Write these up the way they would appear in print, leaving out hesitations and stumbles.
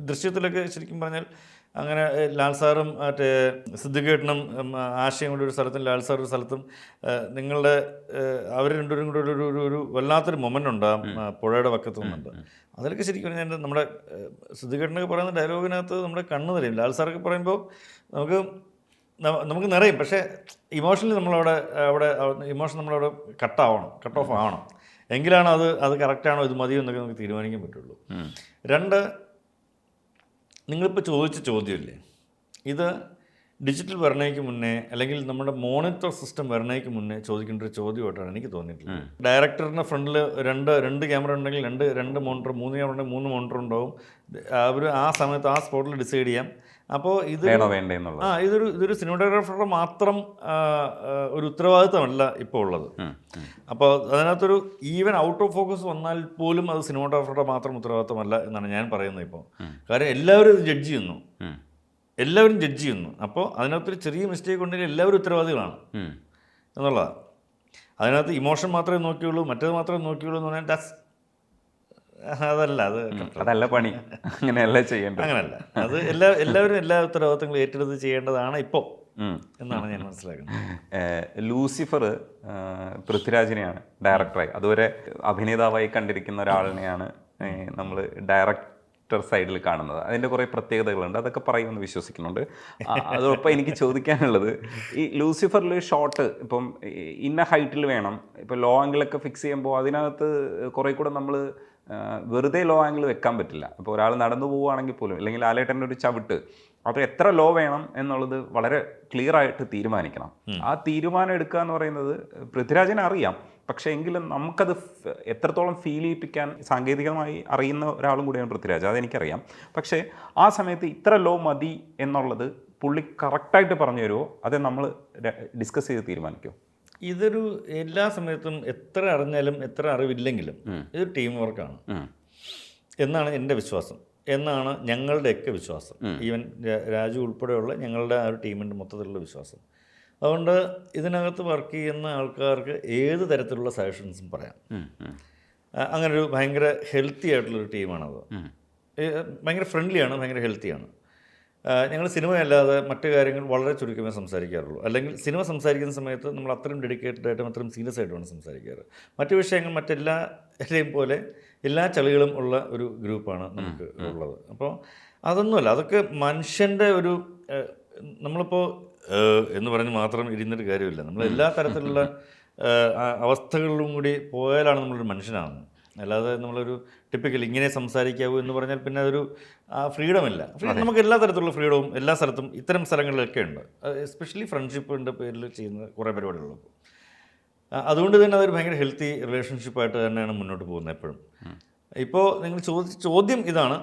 ദൃശ്യത്തിലൊക്കെ ശരിക്കും പറഞ്ഞാൽ അങ്ങനെ ലാൽ സാറും മറ്റേ സിദ്ദിഖേട്ടനും ആശയും കൂടി ഒരു സ്ഥലത്തും ലാൽ സാർ ഒരു സ്ഥലത്തും നിങ്ങളുടെ അവർ രണ്ടുപേരും കൂടി ഒരു വല്ലാത്തൊരു മൊമെൻ്റ് ഉണ്ട് ആ പുഴയുടെ വക്കത്ത് നിന്നുണ്ട്. അതിലൊക്കെ ശരിക്കും പറഞ്ഞാൽ നമ്മുടെ സിദ്ദിഖേട്ടനൊക്കെ പറയുന്ന ഡയലോഗിനകത്ത് നമ്മുടെ കണ്ണ് നിറയും. ലാൽ സാറൊക്കെ പറയുമ്പോൾ നമുക്ക് നിറയും. പക്ഷേ ഇമോഷണലി അവിടെ ഇമോഷൻ നമ്മളവിടെ കട്ട് ഓഫ് ആവണം. എങ്കിലാണ് അത് കറക്റ്റാണോ ഇത് മതിയോ എന്നൊക്കെ നമുക്ക് തീരുമാനിക്കാൻ പറ്റുള്ളൂ. രണ്ട്, നിങ്ങളിപ്പോൾ ചോദിച്ച ചോദ്യമില്ലേ, ഇത് ഡിജിറ്റൽ വരണയ്ക്ക് മുന്നേ അല്ലെങ്കിൽ നമ്മുടെ മോണിറ്റർ സിസ്റ്റം വരണയ്ക്ക് മുന്നേ ചോദിക്കേണ്ട ഒരു ചോദ്യമായിട്ടാണ് എനിക്ക് തോന്നിയിട്ടുള്ളത്. ഡയറക്ടറിൻ്റെ ഫ്രണ്ടിൽ രണ്ട് ക്യാമറ ഉണ്ടെങ്കിൽ രണ്ട് മോണിറ്റർ, 3 ക്യാമറ ഉണ്ടെങ്കിൽ 3 മോണിറ്റർ ഉണ്ടാവും. അവർ ആ സമയത്ത് ആ സ്പോട്ടിൽ ഡിസൈഡ് ചെയ്യാം. അപ്പോൾ ഇതൊരു സിനിമാറ്റോഗ്രാഫറുടെ മാത്രം ഒരു ഉത്തരവാദിത്തമല്ല ഇപ്പോൾ ഉള്ളത്. അപ്പോൾ അതിനകത്തൊരു ഈവൻ ഔട്ട് ഓഫ് ഫോക്കസ് വന്നാൽ പോലും അത് സിനിമാറ്റോഗ്രാഫറുടെ മാത്രം ഉത്തരവാദിത്തമല്ല എന്നാണ് ഞാൻ പറയുന്നത് ഇപ്പോൾ. കാര്യം എല്ലാവരും ഇത് ജഡ്ജ് ചെയ്യുന്നു. അപ്പോൾ അതിനകത്തൊരു ചെറിയ മിസ്റ്റേക്ക് ഉണ്ടെങ്കിൽ എല്ലാവരും ഉത്തരവാദികളാണ് എന്നുള്ളതാണ്. അതിനകത്ത് ഇമോഷൻ മാത്രമേ നോക്കിയുള്ളൂ, മറ്റേത് മാത്രമേ നോക്കിയുള്ളൂ എന്ന് പറഞ്ഞാൽ അതല്ല പണി, അങ്ങനെയല്ല ചെയ്യേണ്ടത്. അങ്ങനല്ല, അത് എല്ലാവരും എല്ലാ ഉത്തരവാദിത്തങ്ങളും ഏറ്റെടുത്ത് ചെയ്യേണ്ടതാണ് ഇപ്പോൾ എന്നാണ് ഞാൻ മനസ്സിലാക്കുന്നത്. ലൂസിഫർ പൃഥ്വിരാജിനെയാണ് ഡയറക്ടറായി, അതുവരെ അഭിനേതാവായി കണ്ടിരിക്കുന്ന ഒരാളിനെയാണ് നമ്മൾ ഡയറക്ടർ സൈഡിൽ കാണുന്നത്. അതിൻ്റെ കുറേ പ്രത്യേകതകളുണ്ട്, അതൊക്കെ പറയുമെന്ന് വിശ്വസിക്കുന്നുണ്ട്. അതോടൊപ്പം എനിക്ക് ചോദിക്കാനുള്ളത്, ഈ ലൂസിഫറിൽ ഷോട്ട് ഇപ്പം ഇന്ന ഹൈറ്റിൽ വേണം, ഇപ്പോൾ ലോ ആംഗിളൊക്കെ ഫിക്സ് ചെയ്യുമ്പോൾ അതിനകത്ത് കുറേ കൂടെ നമ്മൾ വെറുതെ ലോ ആംഗിൾ വെക്കാൻ പറ്റില്ല. ഇപ്പോൾ ഒരാൾ നടന്നു പോവുകയാണെങ്കിൽ പോലും, അല്ലെങ്കിൽ ലാലേട്ടൻ്റെ ഒരു ചവിട്ട്, അപ്പോൾ എത്ര ലോ വേണം എന്നുള്ളത് വളരെ ക്ലിയർ ആയിട്ട് തീരുമാനിക്കണം. ആ തീരുമാനം എടുക്കുക എന്ന് പറയുന്നത് പൃഥ്വിരാജിനെ അറിയാം, പക്ഷേ എങ്കിലും നമുക്കത് എത്രത്തോളം ഫീൽ ചെയ്യിപ്പിക്കാൻ സാങ്കേതികമായി അറിയുന്ന ഒരാളും കൂടിയാണ് പൃഥ്വിരാജ്, അതെനിക്കറിയാം. പക്ഷേ ആ സമയത്ത് ഇത്ര ലോ മതി എന്നുള്ളത് പുള്ളി കറക്റ്റായിട്ട് പറഞ്ഞു തരുമോ, അത് നമ്മൾ ഡിസ്കസ് ചെയ്ത് തീരുമാനിക്കുമോ? ഇതൊരു എല്ലാ സമയത്തും എത്ര അറിഞ്ഞാലും എത്ര അറിവില്ലെങ്കിലും ഇതൊരു ടീം വർക്കാണ് എന്നാണ് എൻ്റെ വിശ്വാസം, എന്നാണ് ഞങ്ങളുടെയൊക്കെ വിശ്വാസം. ഈവൻ രാജു ഉൾപ്പെടെയുള്ള ഞങ്ങളുടെ ആ ഒരു ടീമിൻ്റെ മൊത്തത്തിലുള്ള വിശ്വാസം. അതുകൊണ്ട് ഇതിനകത്ത് വർക്ക് ചെയ്യുന്ന ആൾക്കാർക്ക് ഏത് തരത്തിലുള്ള സജഷൻസും പറയാം. അങ്ങനൊരു ഭയങ്കര ഹെൽത്തി ആയിട്ടുള്ളൊരു ടീമാണത്. ഭയങ്കര ഫ്രണ്ട്ലിയാണ്, ഭയങ്കര ഹെൽത്തിയാണ്. ഞങ്ങൾ സിനിമയല്ലാതെ മറ്റു കാര്യങ്ങൾ വളരെ ചുരുക്കമേ സംസാരിക്കാറുള്ളൂ. അല്ലെങ്കിൽ സിനിമ സംസാരിക്കുന്ന സമയത്ത് നമ്മൾ അത്രയും ഡെഡിക്കേറ്റഡ് ആയിട്ടും അത്രയും സീരിയസ് ആയിട്ടുമാണ് സംസാരിക്കാറ്. മറ്റു വിഷയങ്ങൾ മറ്റെല്ലാവരെയും പോലെ എല്ലാ ചളികളും ഉള്ള ഒരു ഗ്രൂപ്പാണ് നമുക്ക് ഉള്ളത്. അപ്പോൾ അതൊന്നുമല്ല, അതൊക്കെ മനുഷ്യൻ്റെ ഒരു നമ്മളിപ്പോൾ എന്ന് പറഞ്ഞ് മാത്രം ഇരുന്നൊരു കാര്യമില്ല. നമ്മൾ എല്ലാ തരത്തിലുള്ള അവസ്ഥകളിലും കൂടി പോയാലാണ് നമ്മളൊരു മനുഷ്യനാകുന്നത്. അല്ലാതെ നമ്മളൊരു ടിപ്പിക്കൽ ഇങ്ങനെ സംസാരിക്കാവൂ എന്ന് പറഞ്ഞാൽ പിന്നെ അതൊരു ഫ്രീഡമില്ല. നമുക്ക് എല്ലാ തരത്തിലുള്ള ഫ്രീഡവും എല്ലാ സ്ഥലത്തും ഇത്തരം സ്ഥലങ്ങളിലൊക്കെ ഉണ്ട്. എസ്പെഷ്യലി ഫ്രണ്ട്ഷിപ്പിൻ്റെ പേരിൽ ചെയ്യുന്ന കുറേ പരിപാടികളുള്ളപ്പോൾ അതുകൊണ്ട് തന്നെ അതൊരു ഭയങ്കര ഹെൽത്തി റിലേഷൻഷിപ്പായിട്ട് തന്നെയാണ് മുന്നോട്ട് പോകുന്നത് എപ്പോഴും. ഇപ്പോൾ നിങ്ങൾ ചോദിച്ച ചോദ്യം ഇതാണ്,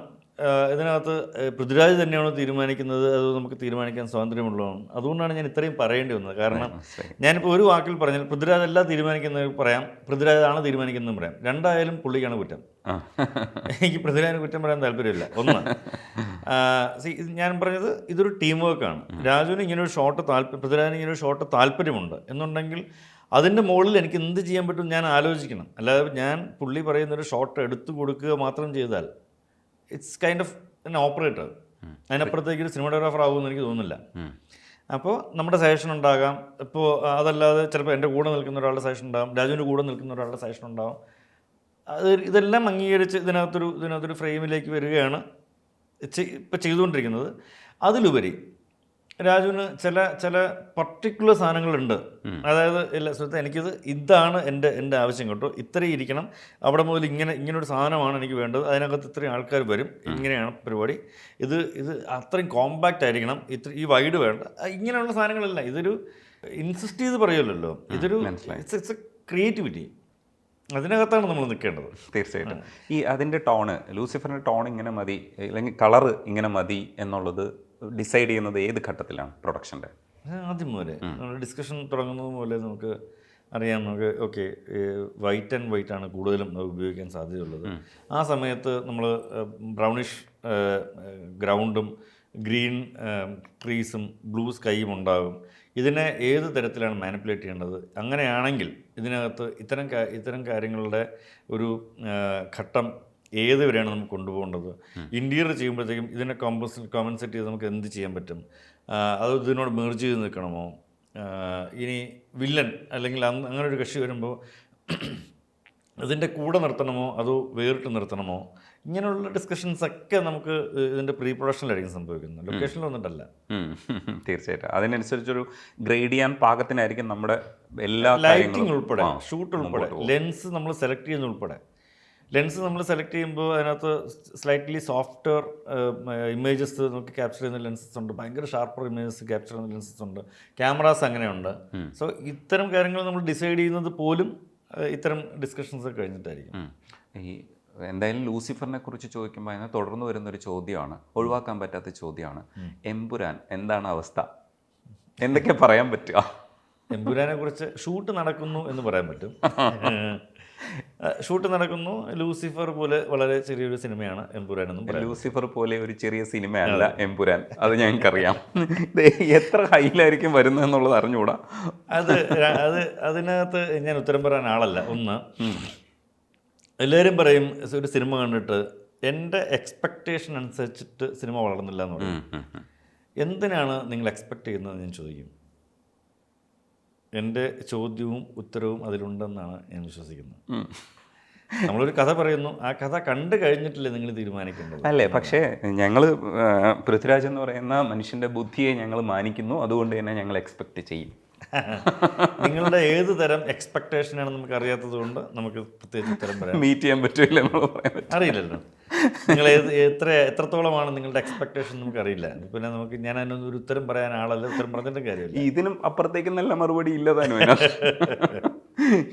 ഇതിനകത്ത് പൃഥ്വിരാജ് തന്നെയാണോ തീരുമാനിക്കുന്നത്, അത് നമുക്ക് തീരുമാനിക്കാൻ സ്വാതന്ത്ര്യമുള്ളതാണ്. അതുകൊണ്ടാണ് ഞാൻ ഇത്രയും പറയേണ്ടി വന്നത്. കാരണം ഞാനിപ്പോൾ ഒരു വാക്കിൽ പറഞ്ഞാൽ പൃഥ്വിരാജ് അല്ല തീരുമാനിക്കുന്നത് പറയാം, പൃഥ്വിരാജാണ് തീരുമാനിക്കുന്നതും പറയാം. രണ്ടായാലും പുള്ളിക്കാണ് കുറ്റം. എനിക്ക് പൃഥ്വിരാജിന് കുറ്റം പറയാൻ താല്പര്യമില്ല. ഒന്ന്, ഞാൻ പറഞ്ഞത് ഇതൊരു ടീം വർക്കാണ്. രാജുവിന് ഇങ്ങനൊരു പൃഥ്വിരാജിന് ഇങ്ങനൊരു ഷോട്ട് താല്പര്യമുണ്ട് എന്നുണ്ടെങ്കിൽ അതിൻ്റെ മുകളിൽ എനിക്ക് എന്ത് ചെയ്യാൻ പറ്റും ഞാൻ ആലോചിക്കണം. അല്ലാതെ ഞാൻ പുള്ളി പറയുന്നൊരു ഷോട്ട് എടുത്തു കൊടുക്കുക മാത്രം ചെയ്താൽ it's kind of N operator. അതിനപ്പുറത്തേക്ക് ഒരു സിനിമാറ്റോഗ്രാഫർ ആകുമെന്ന് എനിക്ക് തോന്നുന്നില്ല. അപ്പോൾ നമ്മുടെ സജഷൻ ഉണ്ടാകാം. ഇപ്പോൾ അതല്ലാതെ ചിലപ്പോൾ എൻ്റെ കൂടെ നിൽക്കുന്ന ഒരാളുടെ സജഷൻ ഉണ്ടാകും, രാജുവിൻ്റെ കൂടെ നിൽക്കുന്ന ഒരാളുടെ സജഷൻ ഉണ്ടാകും. ഇതെല്ലാം അംഗീകരിച്ച് ഇതിനകത്തൊരു ഫ്രെയിമിലേക്ക് വരികയാണ് ഇപ്പോൾ ചെയ്തുകൊണ്ടിരിക്കുന്നത്. അതിലുപരി രാജുവിന് ചില പർട്ടിക്കുലർ സാധനങ്ങളുണ്ട്. അതായത് ഇതാണ് എൻ്റെ ആവശ്യം കേട്ടോ, ഇത്രയും ഇരിക്കണം, അവിടെ മുതൽ ഇങ്ങനൊരു സാധനമാണ് എനിക്ക് വേണ്ടത്, അതിനകത്ത് ഇത്രയും ആൾക്കാർ വരും, ഇങ്ങനെയാണ് പരിപാടി, ഇത് അത്രയും കോമ്പാക്റ്റ് ആയിരിക്കണം, ഈ വൈഡ് വേണ്ട, ഇങ്ങനെയുള്ള സാധനങ്ങളല്ല. ഇതൊരു ഇൻസിസ്റ്റ് ചെയ്ത് പറയുമല്ലോ, ഇതൊരു ഇറ്റ്സ് എ ക്രിയേറ്റിവിറ്റി. അതിനകത്താണ് നമ്മൾ നിൽക്കേണ്ടത്. തീർച്ചയായിട്ടും. അതിൻ്റെ ടോണ്, ലൂസിഫറിൻ്റെ ടോൺ ഇങ്ങനെ മതി അല്ലെങ്കിൽ കളറ് ഇങ്ങനെ മതി എന്നുള്ളത് ഡിസൈഡ് ചെയ്യുന്നത് ഏത് ഘട്ടത്തിലാണ് പ്രൊഡക്ഷൻ്റെ? ആദ്യം മുതലേ ഡിസ്കഷൻ തുടങ്ങുന്നത് പോലെ നമുക്ക് അറിയാം. ഓക്കെ, വൈറ്റ് ആൻഡ് വൈറ്റ് ആണ് കൂടുതലും ഉപയോഗിക്കാൻ സാധ്യതയുള്ളത്. ആ സമയത്ത് നമ്മൾ ബ്രൗണിഷ് ഗ്രൗണ്ടും ഗ്രീൻ ട്രീസും ബ്ലൂ സ്കൈയും ഉണ്ടാകും. ഇതിനെ ഏത് തരത്തിലാണ് മാനിപ്പുലേറ്റ് ചെയ്യേണ്ടത്? അങ്ങനെയാണെങ്കിൽ ഇതിനകത്ത് ഇത്തരം കാര്യങ്ങളുടെ ഒരു ഘട്ടം ഏത് വരെയാണ് നമുക്ക് കൊണ്ടുപോകേണ്ടത്, ഇൻറ്റീരിയർ ചെയ്യുമ്പോഴത്തേക്കും ഇതിനെ കോമ്പൻസേറ്റ് ചെയ്ത് നമുക്ക് എന്ത് ചെയ്യാൻ പറ്റും, അത് ഇതിനോട് മേർജ് ചെയ്ത് നിൽക്കണമോ, ഇനി വില്ലൻ അല്ലെങ്കിൽ അങ്ങനെ ഒരു കക്ഷി വരുമ്പോൾ അതിൻ്റെ കൂടെ നിർത്തണമോ അതോ വേറിട്ട് നിർത്തണമോ, ഇങ്ങനെയുള്ള ഡിസ്കഷൻസൊക്കെ നമുക്ക് ഇതിൻ്റെ പ്രീ പ്രൊഡക്ഷനിലായിരിക്കും സംഭവിക്കുന്നത്, ലൊക്കേഷനിൽ വന്നിട്ടല്ല. തീർച്ചയായിട്ടും അതിനനുസരിച്ചൊരു ഗ്രേഡ് ചെയ്യാൻ പാകത്തിനായിരിക്കും നമ്മുടെ എല്ലാ ലൈറ്റിംഗ് ഉൾപ്പെടെ, ഷൂട്ട് ഉൾപ്പെടെ, ലെൻസ് നമ്മൾ സെലക്ട് ചെയ്യുന്ന ഉൾപ്പെടെ. ലെൻസ് നമ്മൾ സെലക്ട് ചെയ്യുമ്പോൾ അതിനകത്ത് സ്ലൈറ്റ്ലി സോഫ്റ്റ്വെയർ ഇമേജസ് നമുക്ക് ക്യാപ്ചർ ചെയ്യുന്ന ലെൻസസ് ഉണ്ട്, ഭയങ്കര ഷാർപ്പർ ഇമേജസ് ക്യാപ്ചർ ചെയ്യുന്ന ലെൻസസ് ഉണ്ട്, ക്യാമറാസ് അങ്ങനെയുണ്ട്. സോ ഇത്തരം കാര്യങ്ങൾ നമ്മൾ ഡിസൈഡ് ചെയ്യുന്നത് പോലും ഇത്തരം ഡിസ്കഷൻസ് ഒക്കെ കഴിഞ്ഞിട്ടായിരിക്കും. ഈ എന്തായാലും ലൂസിഫറിനെ കുറിച്ച് ചോദിക്കുമ്പോൾ അതിനെ തുടർന്ന് വരുന്നൊരു ചോദ്യമാണ്, ഒഴിവാക്കാൻ പറ്റാത്ത ചോദ്യമാണ്, എമ്പുരാൻ എന്താണ് അവസ്ഥ, എന്തൊക്കെ പറയാൻ പറ്റുക? എമ്പുരാനെ കുറിച്ച് ഷൂട്ട് നടക്കുന്നു എന്ന് പറയാൻ പറ്റും. ഷൂട്ട് നടക്കുന്നു. ലൂസിഫർ പോലെ വളരെ ചെറിയൊരു സിനിമയാണ് എമ്പുരാൻ എന്നും പറയാം. ലൂസിഫർ പോലെ ഒരു ചെറിയ സിനിമയല്ല എമ്പുരാൻ, അത് ഞങ്ങൾക്കറിയാം. എത്ര ഹൈയിലായിരിക്കും വരുന്നത് എന്നുള്ളത് അറിഞ്ഞുകൂടാ. അതിനകത്ത് ഞാൻ ഉത്തരം പറയാൻ ആളല്ല. ഒന്ന്, എല്ലാവരും പറയും ഒരു സിനിമ കണ്ടിട്ട് എൻ്റെ എക്സ്പെക്റ്റേഷൻ അനുസരിച്ചിട്ട് സിനിമ വളർന്നില്ല എന്ന് പറയും. എന്തിനാണ് നിങ്ങൾ എക്സ്പെക്റ്റ് ചെയ്യുന്നത് ഞാൻ ചോദിക്കും. എൻ്റെ ചോദ്യവും ഉത്തരവും അതിലുണ്ടെന്നാണ് ഞാൻ വിശ്വസിക്കുന്നത്. നമ്മളൊരു കഥ പറയുന്നു, ആ കഥ കണ്ടു കഴിഞ്ഞിട്ടില്ലേ നിങ്ങൾ തീരുമാനിക്കേണ്ടത്. അല്ലേ? പക്ഷേ ഞങ്ങൾ പൃഥ്വിരാജ് എന്ന് പറയുന്ന മനുഷ്യൻ്റെ ബുദ്ധിയെ ഞങ്ങൾ മാനിക്കുന്നു, അതുകൊണ്ട് തന്നെ ഞങ്ങൾ എക്സ്പെക്റ്റ് ചെയ്യും. നിങ്ങളുടെ ഏത് തരം എക്സ്പെക്ടേഷനാണ് നമുക്ക് അറിയാത്തത് കൊണ്ട് നമുക്ക് പ്രത്യേകിച്ച് ഉത്തരം പറയാം. മീറ്റ് ചെയ്യാൻ പറ്റില്ല, അറിയില്ലല്ലോ നിങ്ങൾ എത്രത്തോളമാണ് നിങ്ങളുടെ എക്സ്പെക്ടേഷൻ നമുക്ക് അറിയില്ല. പിന്നെ നമുക്ക് ഞാൻ അതിനൊരു ഉത്തരം പറയാൻ ആളല്ല, ഉത്തരം പറഞ്ഞിട്ടും കാര്യമില്ല. ഇതിനും അപ്പുറത്തേക്ക് നല്ല മറുപടി ഇല്ലതാനും.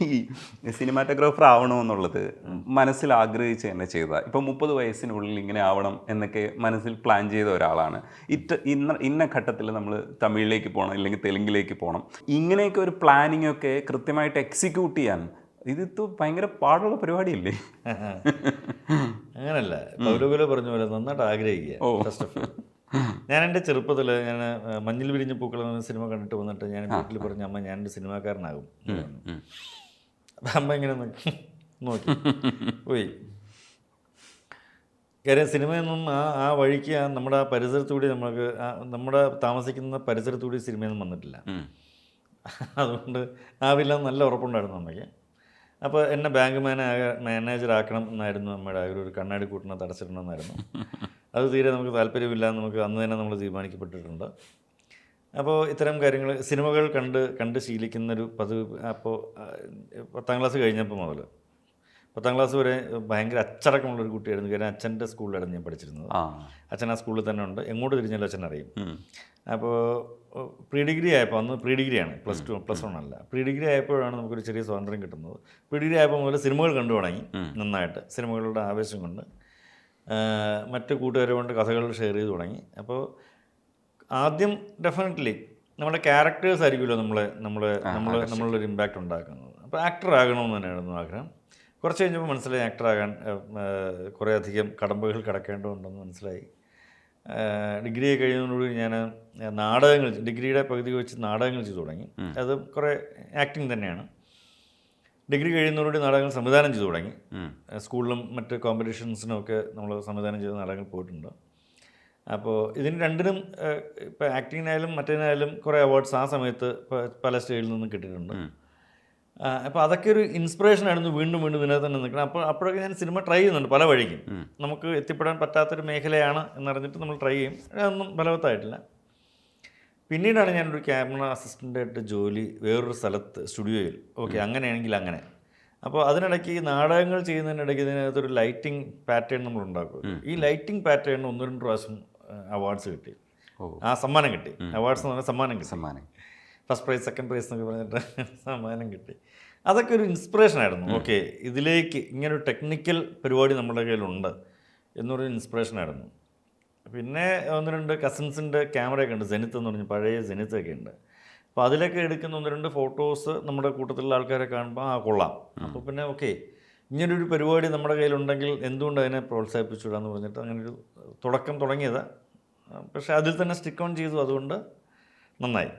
ഈ സിനിമാറ്റോഗ്രാഫർ ആവണമെന്നുള്ളത് മനസ്സിൽ ആഗ്രഹിച്ച് തന്നെ ചെയ്ത, ഇപ്പം 30 വയസ്സിനുള്ളിൽ ഇങ്ങനെ ആവണം എന്നൊക്കെ മനസ്സിൽ പ്ലാൻ ചെയ്ത ഒരാളാണ്. ഇന്ന ഘട്ടത്തിൽ നമ്മൾ തമിഴിലേക്ക് പോകണം അല്ലെങ്കിൽ തെലുങ്കിലേക്ക് പോകണം, ഇങ്ങനെയൊക്കെ ഒരു പ്ലാനിങ് ഒക്കെ കൃത്യമായിട്ട് എക്സിക്യൂട്ട് ചെയ്യാൻ ഇത് ഭയങ്കര പാടുള്ള പരിപാടിയല്ലേ? അങ്ങനല്ല, പൗലോഗുലോ പറഞ്ഞ പോലെ നന്നായിട്ട് ആഗ്രഹിക്കുക. ഫസ്റ്റ് ഓഫ് ഓൾ ഞാൻ എൻ്റെ ചെറുപ്പത്തിൽ ഞാൻ മഞ്ഞിൽ വിരിഞ്ഞ പൂക്കൾ എന്ന സിനിമ കണ്ടിട്ട് വന്നിട്ട് ഞാൻ വീട്ടിൽ പറഞ്ഞു, അമ്മ ഞാനൊരു സിനിമാക്കാരനാകും. അപ്പം അമ്മ ഇങ്ങനെ നോക്കി പോയി. കാര്യം സിനിമയൊന്നും ആ വഴിക്ക് നമ്മുടെ ആ പരിസരത്തുകൂടി നമുക്ക് നമ്മുടെ താമസിക്കുന്ന പരിസരത്തുകൂടി സിനിമയൊന്നും വന്നിട്ടില്ല. അതുകൊണ്ട് ആവില്ല നല്ല ഉറപ്പുണ്ടായിരുന്നു അമ്മയ്ക്ക്. അപ്പോൾ എന്നെ ബാങ്ക് മാനേജർ ആക്കണം എന്നായിരുന്നു അമ്മയുടെ ആഗ്രഹം. ഒരു കണ്ണാടി കൂട്ടിനകത്ത് അടച്ചിടണമെന്നായിരുന്നു. അത് തീരെ നമുക്ക് താല്പര്യമില്ല എന്ന് നമുക്ക് അന്ന് തന്നെ നമ്മൾ തീരുമാനിക്കപ്പെട്ടിട്ടുണ്ട്. അപ്പോൾ ഇത്തരം കാര്യങ്ങൾ സിനിമകൾ കണ്ട് ശീലിക്കുന്നൊരു പതിവ്. അപ്പോൾ 10ാം ക്ലാസ് കഴിഞ്ഞപ്പോൾ മുതൽ 10ാം ക്ലാസ് വരെ ഭയങ്കര അച്ചടക്കമുള്ളൊരു കുട്ടിയായിരുന്നു. കാരണം അച്ഛൻ്റെ സ്കൂളിലായിരുന്നു ഞാൻ പഠിച്ചിരുന്നത്. അച്ഛൻ ആ സ്കൂളിൽ തന്നെ ഉണ്ട്, എങ്ങോട്ട് തിരിഞ്ഞാലും അച്ഛൻ അറിയും. അപ്പോൾ പ്രീ ഡിഗ്രി ആയപ്പോൾ, അന്ന് പ്രീ ഡിഗ്രിയാണ്, +1 അല്ല, പ്രീ ഡിഗ്രി ആയപ്പോഴാണ് നമുക്കൊരു ചെറിയ സ്വാതന്ത്ര്യം കിട്ടുന്നത്. പ്രീ ഡിഗ്രി ആയപ്പോൾ മുതൽ സിനിമകൾ കണ്ടു തുടങ്ങി നന്നായിട്ട്. സിനിമകളുടെ ആവേശം കൊണ്ട് മറ്റ് കൂട്ടുകാരെ കൊണ്ട് കഥകൾ ഷെയർ ചെയ്ത് തുടങ്ങി. അപ്പോൾ ആദ്യം ഡെഫിനറ്റ്ലി നമ്മുടെ ക്യാരക്ടേഴ്സ് ആയിരിക്കുമല്ലോ നമ്മളൊരു ഇമ്പാക്റ്റ് ഉണ്ടാക്കുന്നത്. അപ്പോൾ ആക്ടർ ആകണമെന്ന് തന്നെയായിരുന്നു ആഗ്രഹം. കുറച്ച് കഴിഞ്ഞപ്പോൾ മനസ്സിലായി ആക്ടറാകാൻ കുറേ അധികം കടമ്പകൾ കടക്കേണ്ടതുണ്ടെന്ന് മനസ്സിലായി. ഡിഗ്രി കഴിയുന്നതോടുകൂടി ഞാൻ നാടകങ്ങൾ, ഡിഗ്രിയുടെ പകുതി വെച്ച് നാടകങ്ങൾ ചെയ്തു തുടങ്ങി. അത് കുറേ ആക്ടിങ് തന്നെയാണ്. ഡിഗ്രി കഴിയുന്നതോടുകൂടി നാടകങ്ങൾ സംവിധാനം ചെയ്തു തുടങ്ങി. സ്കൂളിലും മറ്റ് കോമ്പറ്റീഷൻസിനുമൊക്കെ നമ്മൾ സംവിധാനം ചെയ്ത നാടകങ്ങൾ പോയിട്ടുണ്ട്. അപ്പോൾ ഇതിന് രണ്ടിനും, ഇപ്പോൾ ആക്ടിങ്ങിനായാലും മറ്റേതിനായാലും കുറേ അവാർഡ്സ് ആ സമയത്ത് പല സ്റ്റേജിൽ നിന്നും കിട്ടിയിട്ടുണ്ട്. അപ്പോൾ അതൊക്കെ ഒരു ഇൻസ്പിറേഷനായിരുന്നു വീണ്ടും ഇതിനകത്ത് തന്നെ നിൽക്കണം. അപ്പോഴൊക്കെ ഞാൻ സിനിമ ട്രൈ ചെയ്യുന്നുണ്ട് പല വഴിക്കും. നമുക്ക് എത്തിപ്പെടാൻ പറ്റാത്തൊരു മേഖലയാണ് എന്നറിഞ്ഞിട്ട് നമ്മൾ ട്രൈ ചെയ്യും. അതൊന്നും ഫലവത്തായിട്ടില്ല. പിന്നീടാണ് ഞാനൊരു ക്യാമറ അസിസ്റ്റൻ്റായിട്ട് ജോലി വേറൊരു സ്ഥലത്ത് സ്റ്റുഡിയോയിൽ. ഓക്കെ, അങ്ങനെയാണെങ്കിൽ അങ്ങനെ. അപ്പോൾ അതിനിടയ്ക്ക് ഈ നാടകങ്ങൾ ചെയ്യുന്നതിനിടയ്ക്ക് ഇതിനകത്തൊരു ലൈറ്റിംഗ് പാറ്റേൺ നമ്മൾ ഉണ്ടാക്കും. ഈ ലൈറ്റിംഗ് പാറ്റേണിന് 1-2 പ്രാവശ്യം അവാർഡ്സ് കിട്ടി. സമ്മാനം കിട്ടി. അവാർഡ്സ് എന്ന് പറഞ്ഞാൽ സമ്മാനം ഫസ്റ്റ് പ്രൈസ്, സെക്കൻഡ് പ്രൈസ് എന്നൊക്കെ പറഞ്ഞിട്ട് സമ്മാനം കിട്ടി. അതൊക്കെ ഒരു ഇൻസ്പിറേഷനായിരുന്നു. ഓക്കെ, ഇതിലേക്ക് ഇങ്ങനൊരു ടെക്നിക്കൽ പരിപാടി നമ്മുടെ കയ്യിലുണ്ട് എന്നൊരു ഇൻസ്പിറേഷനായിരുന്നു. പിന്നെ 1-2 കസിൻസിൻ്റെ ക്യാമറയൊക്കെ ഉണ്ട്, ജെനിത്ത് എന്ന് പറഞ്ഞ് പഴയ ജെനിത്തൊക്കെ ഉണ്ട്. അപ്പോൾ അതിലൊക്കെ എടുക്കുന്ന 1-2 ഫോട്ടോസ് നമ്മുടെ കൂട്ടത്തിലുള്ള ആൾക്കാരെ കാണുമ്പോൾ കൊള്ളാം. അപ്പോൾ പിന്നെ ഓക്കെ, ഇങ്ങനൊരു പരിപാടി നമ്മുടെ കയ്യിലുണ്ടെങ്കിൽ എന്തുകൊണ്ട് അതിനെ പ്രോത്സാഹിപ്പിച്ചുവിടാന്ന് പറഞ്ഞിട്ട് അങ്ങനൊരു തുടക്കം തുടങ്ങിയത്. പക്ഷേ അതിൽ തന്നെ സ്റ്റിക്ക് ഓൺ ചെയ്തു, അതുകൊണ്ട് നന്നായി.